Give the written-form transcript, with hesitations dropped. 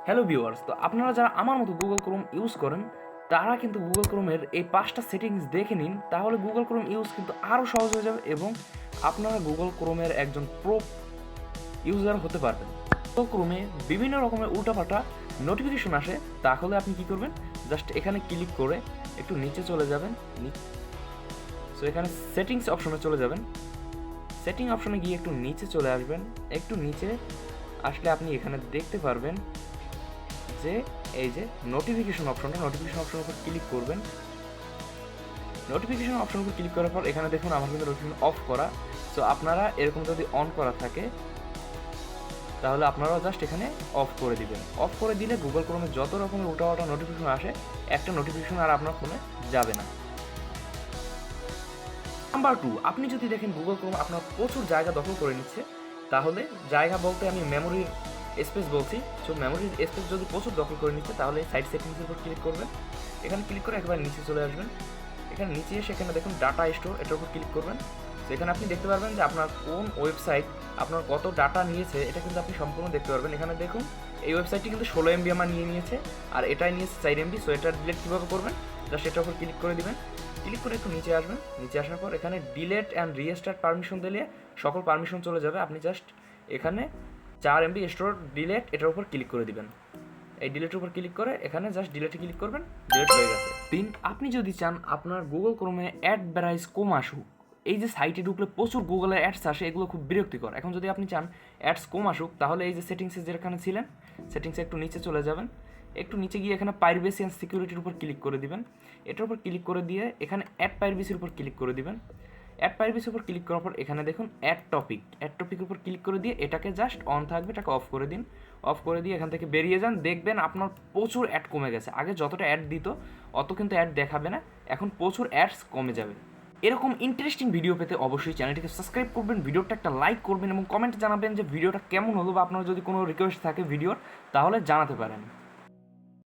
Hello viewers, তো আপনারা যারা আমার মতো গুগল ক্রোম ইউজ করেন তারা কিন্তু গুগল ক্রোমের এই 5টা সেটিংস দেখে নিন, তাহলে গুগল ক্রোম ইউজ কিন্তু আরও সহজ হয়ে যাবে এবং আপনারা গুগল ক্রোমের একজন প্রো ইউজার হতে পারবেন। গুগল ক্রোমে বিভিন্ন রকমের উল্টাপাল্টা নোটিফিকেশন আসে, তাহলে আপনি কি করবেন, জাস্ট এখানে ক্লিক করে একটু নিচে চলে যাবেন। সো এখানে সেটিংস অপশনে চলে যাবেন। সেটিং অপশনে গিয়ে একটু নিচে চলে আসবেন। একটু নিচে আসলে আপনি এখানে দেখতে পারবেন যে এই যে নোটিফিকেশন অপশনের উপর ক্লিক করবেন। নোটিফিকেশন অপশনের উপর ক্লিক করার পর এখানে দেখুন আমার কিন্তু নোটিফিকেশন অফ করা। সো আপনারা এরকম যদি অন করা থাকে তাহলে আপনারাও জাস্ট এখানে অফ করে দিবেন। অফ করে দিলে গুগল ক্রোমে যত রকমের উল্টাপাল্টা নোটিফিকেশন আসে একটা নোটিফিকেশন আর আপনার ফোনে যাবে না। নাম্বার 2, আপনি যদি দেখেন গুগল ক্রোম আপনার প্রচুর জায়গা দখল করে নিচ্ছে, তাহলে জায়গা বলতে আমি মেমোরির স্পেস বলছি। সো মেমোরির স্পেস যদি প্রচুর দখল করে নিচ্ছে তাহলে সাইড সেটিংসের উপর ক্লিক করবেন। এখানে ক্লিক করে একবার নিচে চলে আসবেন। এখানে নিচে এসে এখানে দেখুন ডাটা স্টোর, এটার উপর ক্লিক করবেন। তো এখানে আপনি দেখতে পারবেন যে আপনার কোন ওয়েবসাইট আপনার কত ডাটা নিয়েছে, এটা কিন্তু আপনি সম্পূর্ণ দেখতে পারবেন। এখানে দেখুন এই ওয়েবসাইটটি কিন্তু 16 MB আমার নিয়েছে, আর এটাই নিয়েছে 4 MB। সো এটা ডিলিট কীভাবে করবেন, জাস্ট এটার উপর ক্লিক করে দিবেন। ক্লিক করে একটু নিচে আসবেন। নিচে আসার পর এখানে ডিলেট অ্যান্ড রিস্টার্ট পারমিশন দিলে সকল পারমিশন চলে যাবে। আপনি জাস্ট এখানে 4 MB স্টোর ডিলেট, এটার উপর ক্লিক করে দিবেন। এই ডিলেটের উপর ক্লিক করে এখানে জাস্ট ডিলেটে ক্লিক করবেন, ডিলেট হয়ে গেছে। আপনি যদি চান আপনার গুগল ক্রোমে অ্যাড ব্যারাইজ কম আসুক, এই যে সাইটে ঢুকলে প্রচুর গুগলের অ্যাডস আসে, এগুলো খুব বিরক্তিকর। এখন যদি আপনি চান অ্যাডস কম আসুক, তাহলে এই যে সেটিংসে যেখানে ছিলেন সেটিংসে একটু নিচে চলে যাবেন। একটু নিচে গিয়ে এখানে প্রাইভেসি অ্যান্ড সিকিউরিটির উপর ক্লিক করে দিবেন। এটার উপর ক্লিক করে দিয়ে এখানে অ্যাড প্রাইভেসির উপর ক্লিক করে দিবেন। অ্যাড প্রাইভেসির উপর ক্লিক করার পর এখানে দেখুন অ্যাড টপিকের উপর ক্লিক করে দিয়ে এটাকে জাস্ট অন থাকবে, এটাকে অফ করে দিন। অফ করে দিয়ে এখান থেকে বেরিয়ে যান, দেখবেন আপনার প্রচুর অ্যাড কমে গেছে। আগে যতটা অ্যাড দিত অত কিন্তু অ্যাড দেখাবে না, এখন প্রচুর অ্যাডস কমে যাবে। এরকম ইন্টারেস্টিং ভিডিও পেতে অবশ্যই চ্যানেলটিকে সাবস্ক্রাইব করবেন, ভিডিওটা একটা লাইক করবেন এবং কমেন্টে জানাবেন যে ভিডিওটা কেমন হলো, বা আপনার যদি কোনো রিকোয়েস্ট থাকে ভিডিওর তাহলে জানাতে পারেন।